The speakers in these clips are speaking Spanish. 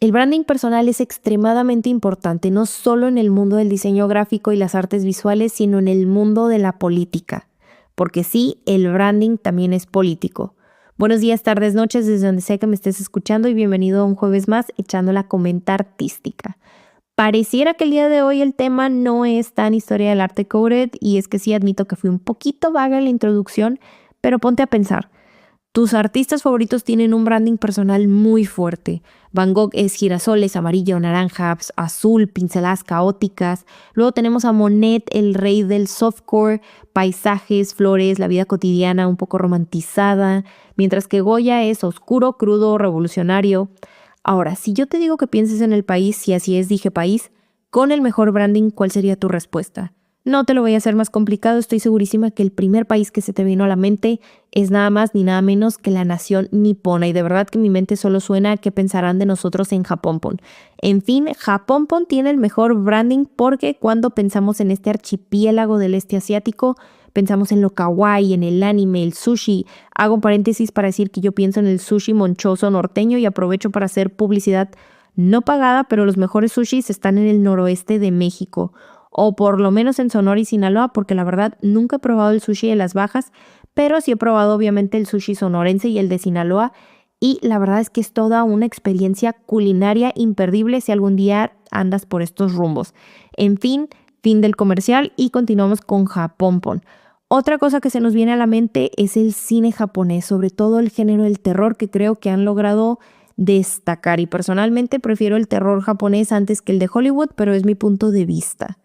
El branding personal es extremadamente importante, no solo en el mundo del diseño gráfico y las artes visuales, sino en el mundo de la política. Porque sí, el branding también es político. Buenos días, tardes, noches, desde donde sea que me estés escuchando y bienvenido a un jueves más echando la comenta artística. Pareciera que el día de hoy el tema no es tan historia del arte coded y es que sí admito que fui un poquito vaga en la introducción, pero ponte a pensar. Tus artistas favoritos tienen un branding personal muy fuerte. Van Gogh es girasoles, amarillo, naranja, azul, pinceladas caóticas. Luego tenemos a Monet, el rey del softcore, paisajes, flores, la vida cotidiana un poco romantizada. Mientras que Goya es oscuro, crudo, revolucionario. Ahora, si yo te digo que pienses en el país, si así es, dije país, con el mejor branding, ¿cuál sería tu respuesta? No te lo voy a hacer más complicado, estoy segurísima que el primer país que se te vino a la mente es nada más ni nada menos que la nación nipona, y de verdad que mi mente solo suena a qué pensarán de nosotros en Japonpon. En fin, Japonpon tiene el mejor branding porque cuando pensamos en este archipiélago del este asiático, pensamos en lo kawaii, en el anime, el sushi. Hago un paréntesis para decir que yo pienso en el sushi monchoso norteño y aprovecho para hacer publicidad no pagada, pero los mejores sushis están en el noroeste de México, o por lo menos en Sonora y Sinaloa, porque la verdad nunca he probado el sushi de las Bajas, pero sí he probado obviamente el sushi sonorense y el de Sinaloa, y la verdad es que es toda una experiencia culinaria imperdible si algún día andas por estos rumbos. En fin, fin del comercial y continuamos con Japonpon. Otra cosa que se nos viene a la mente es el cine japonés, sobre todo el género del terror, que creo que han logrado destacar, y personalmente prefiero el terror japonés antes que el de Hollywood, pero es mi punto de vista.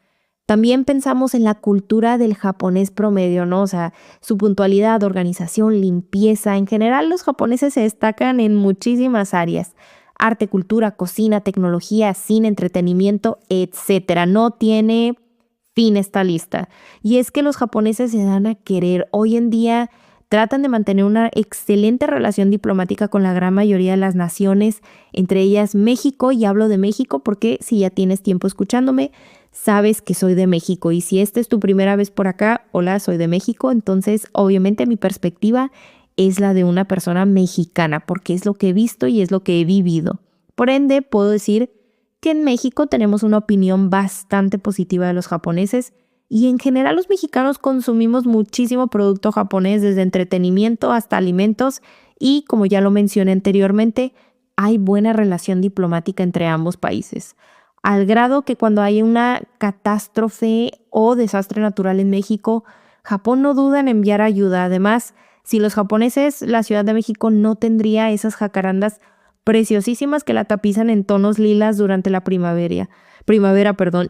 También pensamos en la cultura del japonés promedio, ¿no? O sea, su puntualidad, organización, limpieza. En general, los japoneses se destacan en muchísimas áreas. Arte, cultura, cocina, tecnología, cine, entretenimiento, etcétera. No tiene fin esta lista. Y es que los japoneses se dan a querer. Hoy en día tratan de mantener una excelente relación diplomática con la gran mayoría de las naciones, entre ellas México, y hablo de México porque si ya tienes tiempo escuchándome, sabes que soy de México, y si esta es tu primera vez por acá, hola, soy de México, entonces obviamente mi perspectiva es la de una persona mexicana, porque es lo que he visto y es lo que he vivido. Por ende, puedo decir que en México tenemos una opinión bastante positiva de los japoneses, y en general los mexicanos consumimos muchísimo producto japonés, desde entretenimiento hasta alimentos, y como ya lo mencioné anteriormente, hay buena relación diplomática entre ambos países. Al grado que cuando hay una catástrofe o desastre natural en México, Japón no duda en enviar ayuda. Además, si los japoneses, la Ciudad de México no tendría esas jacarandas preciosísimas que la tapizan en tonos lilas durante la primavera.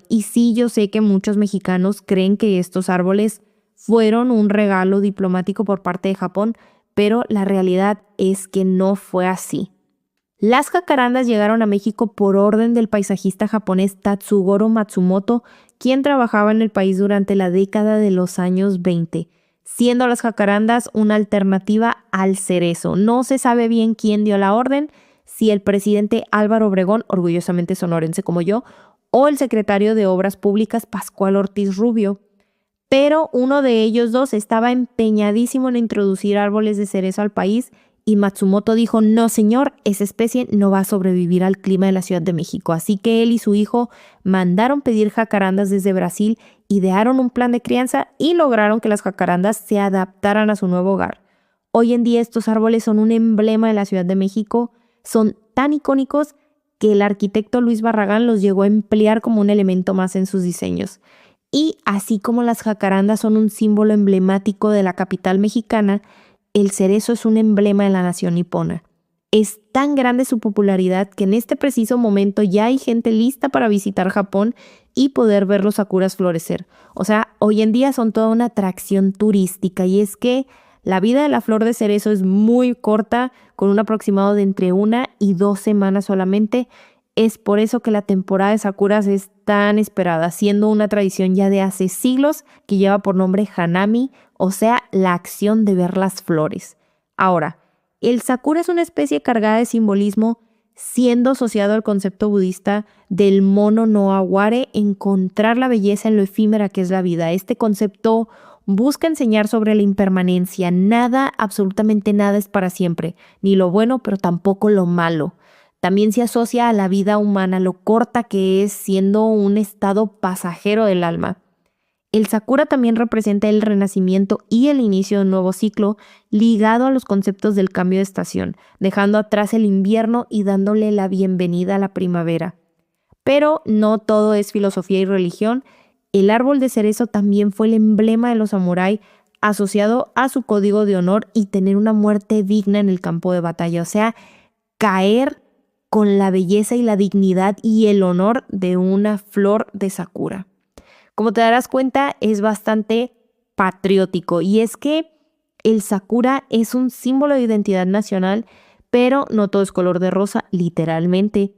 Y sí, yo sé que muchos mexicanos creen que estos árboles fueron un regalo diplomático por parte de Japón, pero la realidad es que no fue así. Las jacarandas llegaron a México por orden del paisajista japonés Tatsugoro Matsumoto, quien trabajaba en el país durante la década de los años 20, siendo las jacarandas una alternativa al cerezo. No se sabe bien quién dio la orden, si el presidente Álvaro Obregón, orgullosamente sonorense como yo, o el secretario de Obras Públicas Pascual Ortiz Rubio. Pero uno de ellos dos estaba empeñadísimo en introducir árboles de cerezo al país, y Matsumoto dijo: no señor, esa especie no va a sobrevivir al clima de la Ciudad de México. Así que él y su hijo mandaron pedir jacarandas desde Brasil, idearon un plan de crianza y lograron que las jacarandas se adaptaran a su nuevo hogar. Hoy en día estos árboles son un emblema de la Ciudad de México, son tan icónicos que el arquitecto Luis Barragán los llegó a emplear como un elemento más en sus diseños. Y así como las jacarandas son un símbolo emblemático de la capital mexicana, el cerezo es un emblema de la nación nipona. Es tan grande su popularidad que en este preciso momento ya hay gente lista para visitar Japón y poder ver los sakuras florecer. O sea, hoy en día son toda una atracción turística, y es que la vida de la flor de cerezo es muy corta, con un aproximado de entre 1 y 2 semanas solamente. Es por eso que la temporada de sakuras es tan esperada, siendo una tradición ya de hace siglos que lleva por nombre Hanami, o sea, la acción de ver las flores. Ahora, el sakura es una especie cargada de simbolismo, siendo asociado al concepto budista del mono no aware, encontrar la belleza en lo efímera que es la vida. Este concepto busca enseñar sobre la impermanencia. Nada, absolutamente nada es para siempre, ni lo bueno, pero tampoco lo malo. También se asocia a la vida humana, lo corta que es, siendo un estado pasajero del alma. El sakura también representa el renacimiento y el inicio de un nuevo ciclo ligado a los conceptos del cambio de estación, dejando atrás el invierno y dándole la bienvenida a la primavera. Pero no todo es filosofía y religión. El árbol de cerezo también fue el emblema de los samuráis, asociado a su código de honor y tener una muerte digna en el campo de batalla, o sea, caer con la belleza y la dignidad y el honor de una flor de sakura. Como te darás cuenta, es bastante patriótico, y es que el sakura es un símbolo de identidad nacional, pero no todo es color de rosa, literalmente.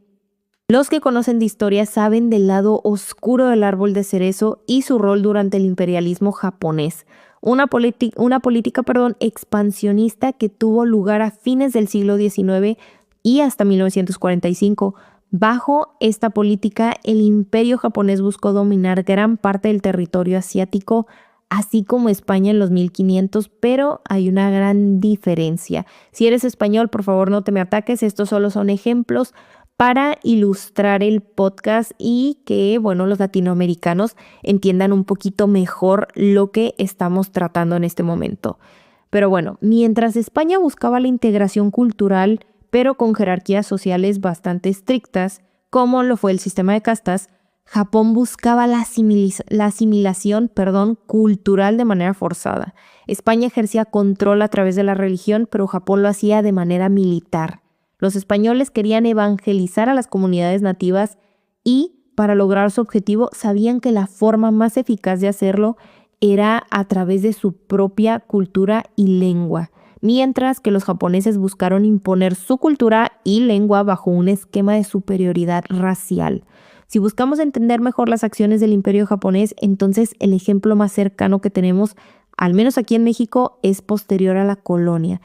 Los que conocen de historia saben del lado oscuro del árbol de cerezo y su rol durante el imperialismo japonés. Una política expansionista que tuvo lugar a fines del siglo XIX y hasta 1945. Bajo esta política, el imperio japonés buscó dominar gran parte del territorio asiático, así como España en los 1500, pero hay una gran diferencia. Si eres español, por favor no te me ataques, estos solo son ejemplos para ilustrar el podcast y que, los latinoamericanos entiendan un poquito mejor lo que estamos tratando en este momento. Pero mientras España buscaba la integración cultural, pero con jerarquías sociales bastante estrictas, como lo fue el sistema de castas, Japón buscaba la asimilación cultural de manera forzada. España ejercía control a través de la religión, pero Japón lo hacía de manera militar. Los españoles querían evangelizar a las comunidades nativas y, para lograr su objetivo, sabían que la forma más eficaz de hacerlo era a través de su propia cultura y lengua, mientras que los japoneses buscaron imponer su cultura y lengua bajo un esquema de superioridad racial. Si buscamos entender mejor las acciones del imperio japonés, entonces el ejemplo más cercano que tenemos, al menos aquí en México, es posterior a la colonia.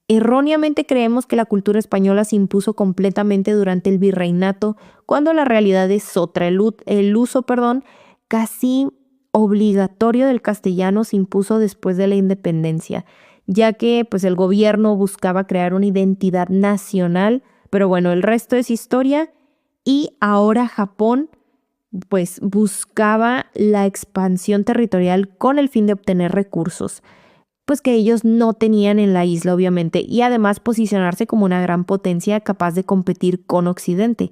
Erróneamente creemos que la cultura española se impuso completamente durante el virreinato, cuando la realidad es otra. El uso casi obligatorio del castellano se impuso después de la independencia, ya que el gobierno buscaba crear una identidad nacional, pero el resto es historia. Y ahora Japón buscaba la expansión territorial con el fin de obtener recursos que ellos no tenían en la isla, obviamente, y además posicionarse como una gran potencia capaz de competir con Occidente,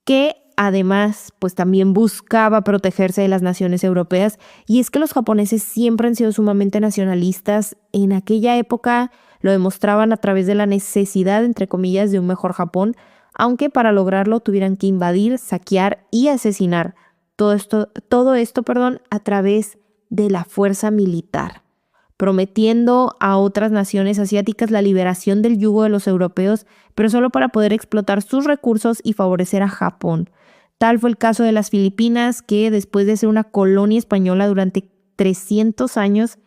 que además también buscaba protegerse de las naciones europeas. Y es que los japoneses siempre han sido sumamente nacionalistas. En aquella época lo demostraban a través de la necesidad, entre comillas, de un mejor Japón, aunque para lograrlo tuvieran que invadir, saquear y asesinar. Todo esto a través de la fuerza militar, prometiendo a otras naciones asiáticas la liberación del yugo de los europeos, pero solo para poder explotar sus recursos y favorecer a Japón. Tal fue el caso de las Filipinas, que después de ser una colonia española durante 300 años,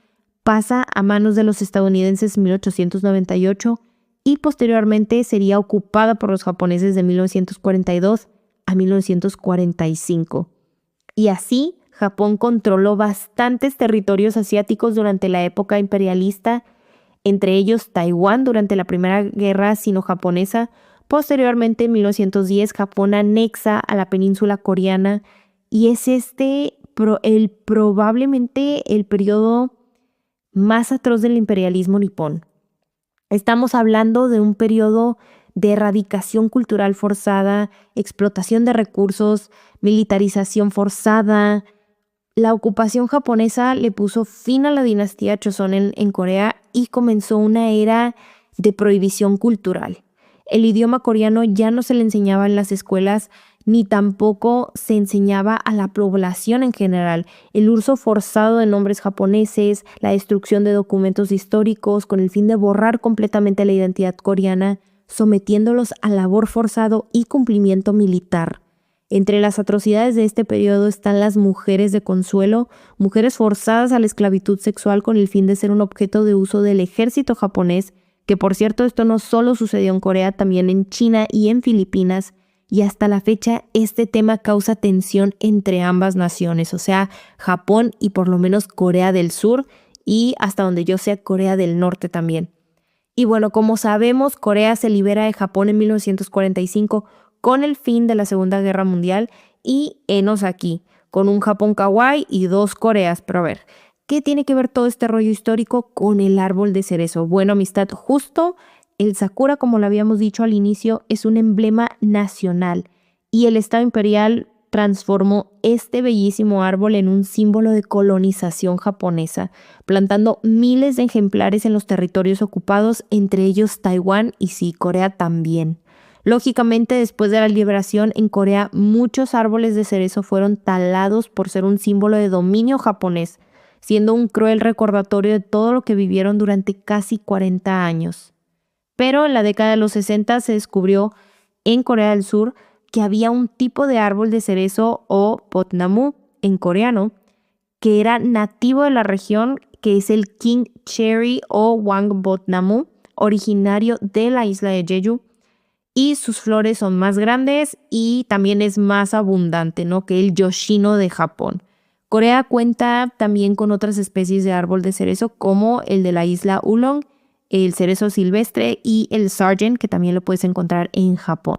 pasa a manos de los estadounidenses en 1898 y posteriormente sería ocupada por los japoneses de 1942 a 1945. Y así, Japón controló bastantes territorios asiáticos durante la época imperialista, entre ellos Taiwán durante la Primera Guerra Sino-Japonesa. Posteriormente, en 1910, Japón anexa a la península coreana, y es probablemente el periodo más atroz del imperialismo nipón. Estamos hablando de un periodo de erradicación cultural forzada, explotación de recursos, militarización forzada. La ocupación japonesa le puso fin a la dinastía Joseon en Corea y comenzó una era de prohibición cultural. El idioma coreano ya no se le enseñaba en las escuelas, ni tampoco se enseñaba a la población en general. El uso forzado de nombres japoneses, la destrucción de documentos históricos con el fin de borrar completamente la identidad coreana, sometiéndolos a labor forzado y cumplimiento militar. Entre las atrocidades de este periodo están las mujeres de consuelo, mujeres forzadas a la esclavitud sexual con el fin de ser un objeto de uso del ejército japonés, que por cierto esto no solo sucedió en Corea, también en China y en Filipinas, y hasta la fecha este tema causa tensión entre ambas naciones, o sea, Japón y por lo menos Corea del Sur, y hasta donde yo sé Corea del Norte también. Y bueno, como sabemos, Corea se libera de Japón en 1945 con el fin de la Segunda Guerra Mundial y henos aquí, con un Japón kawaii y 2 Coreas. Pero a ver, ¿qué tiene que ver todo este rollo histórico con el árbol de cerezo? Bueno, amistad, justo el sakura, como lo habíamos dicho al inicio, es un emblema nacional y el Estado imperial transformó este bellísimo árbol en un símbolo de colonización japonesa, plantando miles de ejemplares en los territorios ocupados, entre ellos Taiwán y sí, Corea también. Lógicamente, después de la liberación en Corea, muchos árboles de cerezo fueron talados por ser un símbolo de dominio japonés, siendo un cruel recordatorio de todo lo que vivieron durante casi 40 años. Pero en la década de los 60 se descubrió en Corea del Sur que había un tipo de árbol de cerezo o potnamu en coreano que era nativo de la región, que es el King Cherry o Wangbotnamu, originario de la isla de Jeju, y sus flores son más grandes y también es más abundante, ¿no?, que el Yoshino de Japón. Corea cuenta también con otras especies de árbol de cerezo como el de la isla Ulong, el cerezo silvestre y el Sargent, que también lo puedes encontrar en Japón.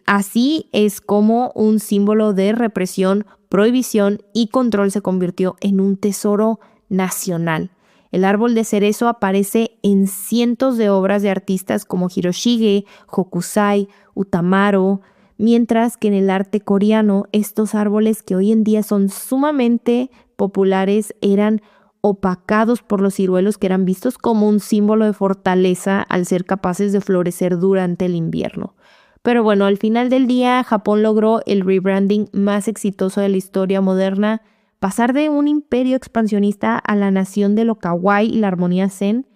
Así es como un símbolo de represión, prohibición y control se convirtió en un tesoro nacional. El árbol de cerezo aparece en cientos de obras de artistas como Hiroshige, Hokusai, Utamaro, mientras que en el arte coreano estos árboles que hoy en día son sumamente populares eran opacados por los ciruelos que eran vistos como un símbolo de fortaleza al ser capaces de florecer durante el invierno. Pero bueno, al final del día, Japón logró el rebranding más exitoso de la historia moderna, pasar de un imperio expansionista a la nación de lo kawaii y la armonía zen,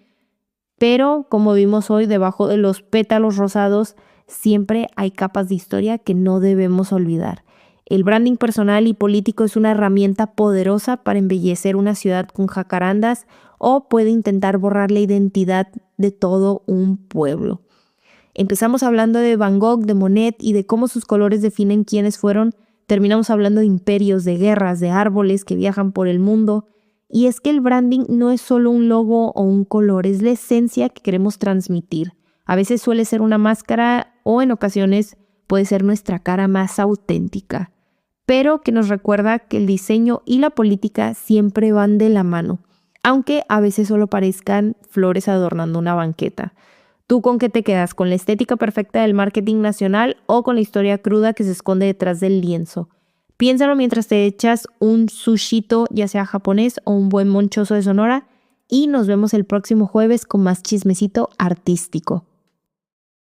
pero como vimos hoy, debajo de los pétalos rosados siempre hay capas de historia que no debemos olvidar. El branding personal y político es una herramienta poderosa para embellecer una ciudad con jacarandas o puede intentar borrar la identidad de todo un pueblo. Empezamos hablando de Van Gogh, de Monet y de cómo sus colores definen quiénes fueron. Terminamos hablando de imperios, de guerras, de árboles que viajan por el mundo. Y es que el branding no es solo un logo o un color, es la esencia que queremos transmitir. A veces suele ser una máscara o en ocasiones puede ser nuestra cara más auténtica, pero que nos recuerda que el diseño y la política siempre van de la mano, aunque a veces solo parezcan flores adornando una banqueta. ¿Tú con qué te quedas? ¿Con la estética perfecta del marketing nacional o con la historia cruda que se esconde detrás del lienzo? Piénsalo mientras te echas un sushito, ya sea japonés o un buen monchoso de Sonora, y nos vemos el próximo jueves con más chismecito artístico.